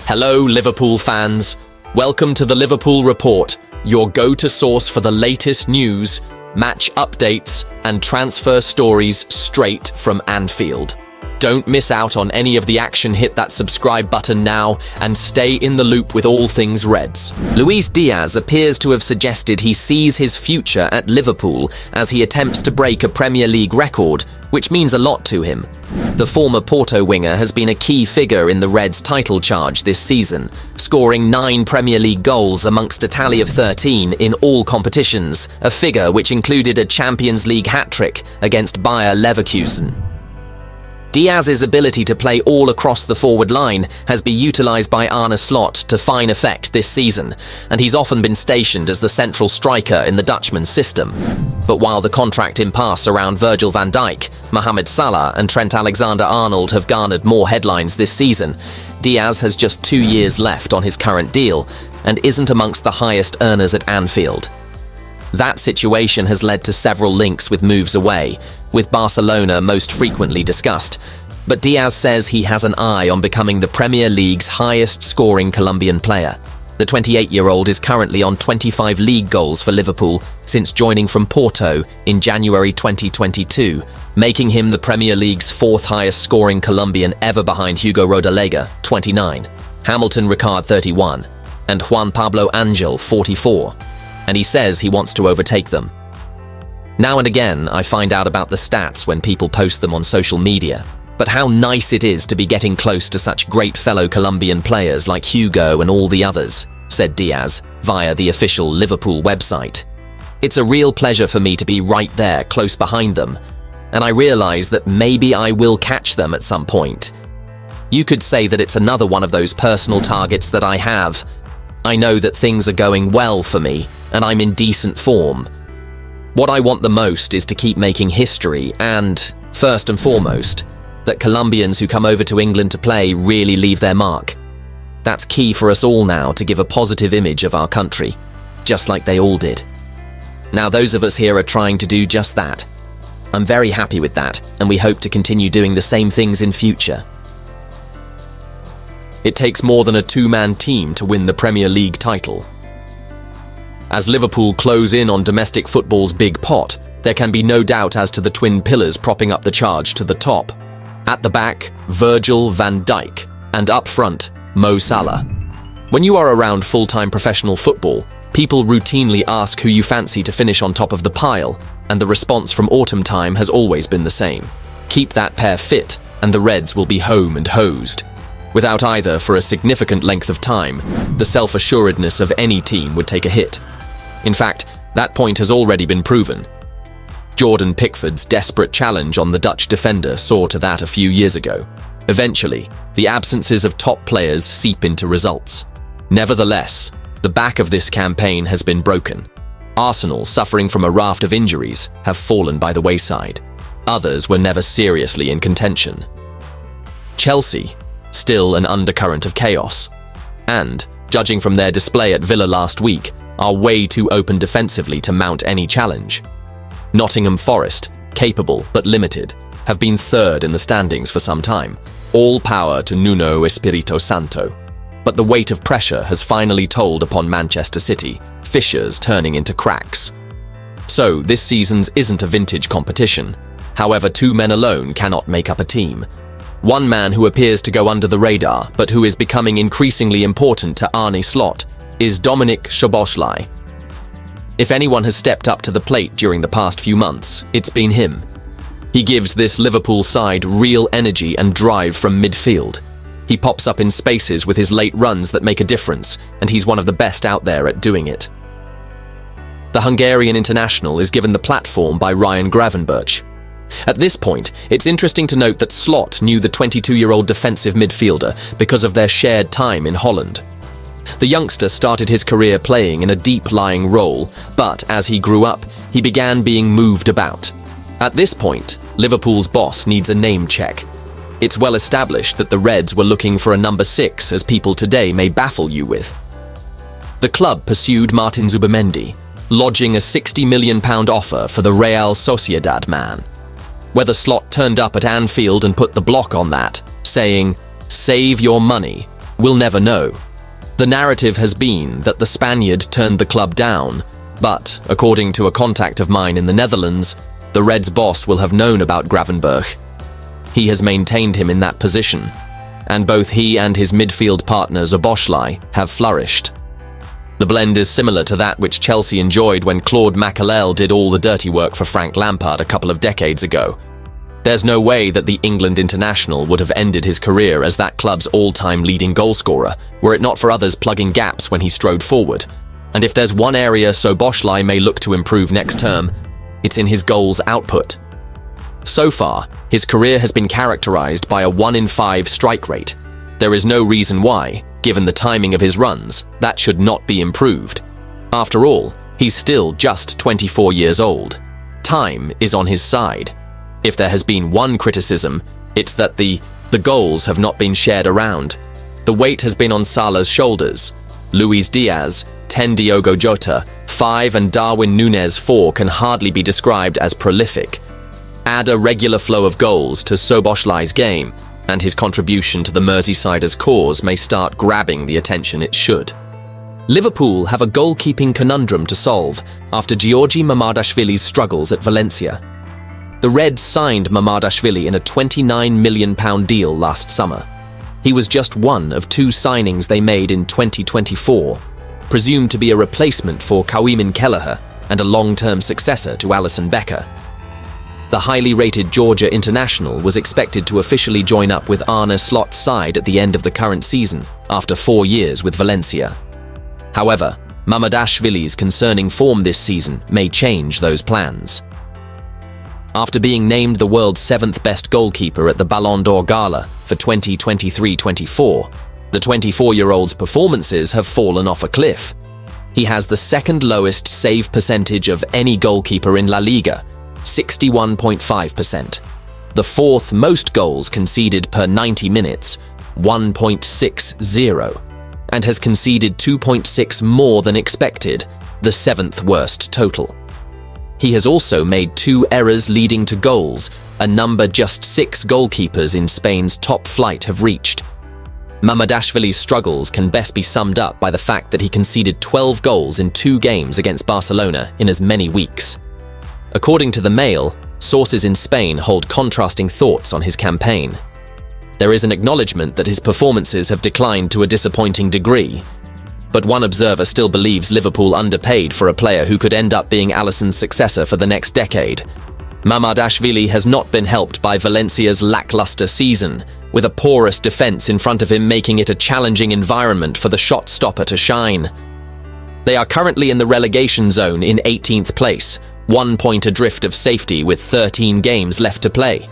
Hello, Liverpool fans. Welcome to the Liverpool Report, your go-to source for the latest news, match updates, and transfer stories straight from Anfield. Don't miss out on any of the action. Hit that subscribe button now and stay in the loop with all things Reds. Luiz Diaz appears to have suggested he sees his future at Liverpool as he attempts to break a Premier League record, which means a lot to him. The former Porto winger has been a key figure in the Reds' title charge this season, scoring 9 Premier League goals amongst a tally of 13 in all competitions, a figure which included a Champions League hat-trick against Bayer Leverkusen. Diaz's ability to play all across the forward line has been utilised by arneslot to fine effect this season, and he's often been stationed as the central striker in the Dutchman's system. But while the contract impasse around Virgil van Dijk, Mohamed Salah and Trent Alexander-Arnold have garnered more headlines this season, Diaz has just 2 years left on his current deal and isn't amongst the highest earners at Anfield. That situation has led to several links with moves away, with Barcelona most frequently discussed. But Diaz says he has an eye on becoming the Premier League's highest-scoring Colombian player. The 28-year-old is currently on 25 league goals for Liverpool since joining from Porto in January 2022, making him the Premier League's 4th highest-scoring Colombian ever behind Hugo Rodallega, 29, Hamilton Ricard, 31, and Juan Pablo Angel, 44. And he says he wants to overtake them. Now and again, I find out about the stats when people post them on social media, but how nice it is to be getting close to such great fellow Colombian players like Hugo and all the others, said Diaz via the official Liverpool website. It's a real pleasure for me to be right there, close behind them, and I realize that maybe I will catch them at some point. You could say that it's another one of those personal targets that I have. I know that things are going well for me, and I'm in decent form. What I want the most is to keep making history and, first and foremost, that Colombians who come over to England to play really leave their mark. That's key for us all now to give a positive image of our country, just like they all did. Now those of us here are trying to do just that. I'm very happy with that, and we hope to continue doing the same things in future. It takes more than a 2-man team to win the Premier League title. As Liverpool close in on domestic football's big pot, there can be no doubt as to the twin pillars propping up the charge to the top. At the back, Virgil van Dijk, and up front, Mo Salah. When you are around full-time professional football, people routinely ask who you fancy to finish on top of the pile, and the response from autumn time has always been the same. Keep that pair fit, and the Reds will be home and hosed. Without either for a significant length of time, the self-assuredness of any team would take a hit. In fact, that point has already been proven. Jordan Pickford's desperate challenge on the Dutch defender saw to that a few years ago. Eventually, the absences of top players seep into results. Nevertheless, the back of this campaign has been broken. Arsenal, suffering from a raft of injuries, have fallen by the wayside. Others were never seriously in contention. Chelsea, still an undercurrent of chaos. And, judging from their display at Villa last week, are way too open defensively to mount any challenge. Nottingham Forest, capable but limited, have been 3rd in the standings for some time. All power to Nuno Espirito Santo. But the weight of pressure has finally told upon Manchester City, fissures turning into cracks. So, this season's isn't a vintage competition. However, 2 men alone cannot make up a team. One man who appears to go under the radar, but who is becoming increasingly important to arneslot, is Dominik Szoboszlai. If anyone has stepped up to the plate during the past few months, it's been him. He gives this Liverpool side real energy and drive from midfield. He pops up in spaces with his late runs that make a difference, and he's one of the best out there at doing it. The Hungarian international is given the platform by Ryan Gravenberch. At this point, it's interesting to note that Slot knew the 22-year-old defensive midfielder because of their shared time in Holland. The youngster started his career playing in a deep-lying role, but as he grew up, he began being moved about. At this point, Liverpool's boss needs a name check. It's well established that the Reds were looking for a number 6, as people today may baffle you with. The club pursued Martin Zubimendi, lodging a £60 million offer for the Real Sociedad man. Whether Slot turned up at Anfield and put the block on that, saying, "Save your money," We'll never know. The narrative has been that the Spaniard turned the club down, but, according to a contact of mine in the Netherlands, the Reds' boss will have known about Gravenberch. He has maintained him in that position, and both he and his midfield partner Szoboszlai have flourished. The blend is similar to that which Chelsea enjoyed when Claude Makélélé did all the dirty work for Frank Lampard a couple of decades ago. There's no way that the England international would have ended his career as that club's all-time leading goalscorer, were it not for others plugging gaps when he strode forward. And if there's one area Szoboszlai may look to improve next term, it's in his goals output. So far, his career has been characterized by a 1 in 5 strike rate. There is no reason why, given the timing of his runs, that should not be improved. After all, he's still just 24 years old. Time is on his side. If there has been one criticism, it's that the goals have not been shared around. The weight has been on Salah's shoulders. Luiz Diaz, 10 Diogo Jota, 5 and Darwin Núñez 4 can hardly be described as prolific. Add a regular flow of goals to Szoboszlai's game, and his contribution to the Merseysiders' cause may start grabbing the attention it should. Liverpool have a goalkeeping conundrum to solve after Giorgi Mamardashvili's struggles at Valencia. The Reds signed Mamardashvili in a £29 million deal last summer. He was just one of 2 signings they made in 2024, presumed to be a replacement for Kawimin Kelleher and a long-term successor to Alisson Becker. The highly rated Georgia international was expected to officially join up with Arneslot's side at the end of the current season, after 4 years with Valencia. However, Mamardashvili's concerning form this season may change those plans. After being named the world's 7th best goalkeeper at the Ballon d'Or Gala for 2023-24, the 24-year-old's performances have fallen off a cliff. He has the 2nd lowest save percentage of any goalkeeper in La Liga, 61.5%. The 4th most goals conceded per 90 minutes, 1.60, and has conceded 2.6 more than expected, the 7th worst total. He has also made 2 errors leading to goals, a number just 6 goalkeepers in Spain's top flight have reached. Mamardashvili's struggles can best be summed up by the fact that he conceded 12 goals in 2 games against Barcelona in as many weeks. According to the Mail, sources in Spain hold contrasting thoughts on his campaign. There is an acknowledgement that his performances have declined to a disappointing degree, but one observer still believes Liverpool underpaid for a player who could end up being Alisson's successor for the next decade. Mamardashvili has not been helped by Valencia's lackluster season, with a porous defence in front of him making it a challenging environment for the shot stopper to shine. They are currently in the relegation zone in 18th place, 1 point adrift of safety with 13 games left to play.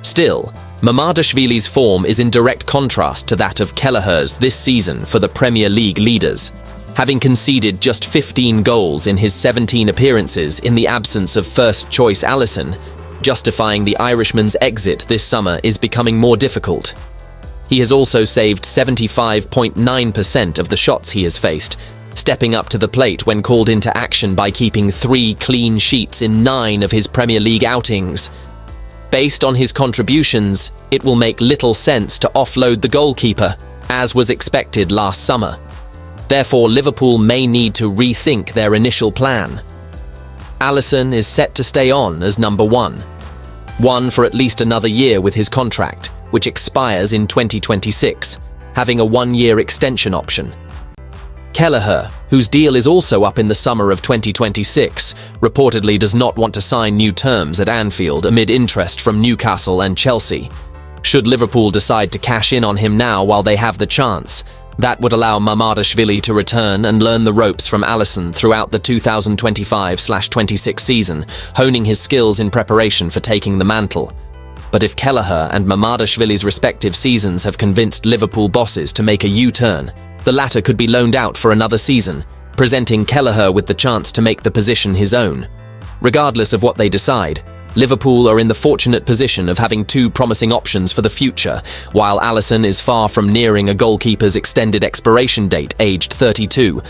Still, Mamardashvili's form is in direct contrast to that of Kelleher's this season for the Premier League leaders, having conceded just 15 goals in his 17 appearances in the absence of first-choice Alisson. Justifying the Irishman's exit this summer is becoming more difficult. He has also saved 75.9% of the shots he has faced, stepping up to the plate when called into action by keeping 3 clean sheets in 9 of his Premier League outings. Based on his contributions, it will make little sense to offload the goalkeeper, as was expected last summer. Therefore, Liverpool may need to rethink their initial plan. Alisson is set to stay on as number 1 for at least another year with his contract, which expires in 2026, having a 1-year extension option. Kelleher, whose deal is also up in the summer of 2026, reportedly does not want to sign new terms at Anfield amid interest from Newcastle and Chelsea. Should Liverpool decide to cash in on him now while they have the chance, that would allow Mamardashvili to return and learn the ropes from Alisson throughout the 2025-26 season, honing his skills in preparation for taking the mantle. But if Kelleher and Mamardashvili's respective seasons have convinced Liverpool bosses to make a U-turn, the latter could be loaned out for another season, presenting Kelleher with the chance to make the position his own. Regardless of what they decide, Liverpool are in the fortunate position of having 2 promising options for the future, while Alisson is far from nearing a goalkeeper's extended expiration date, aged 32.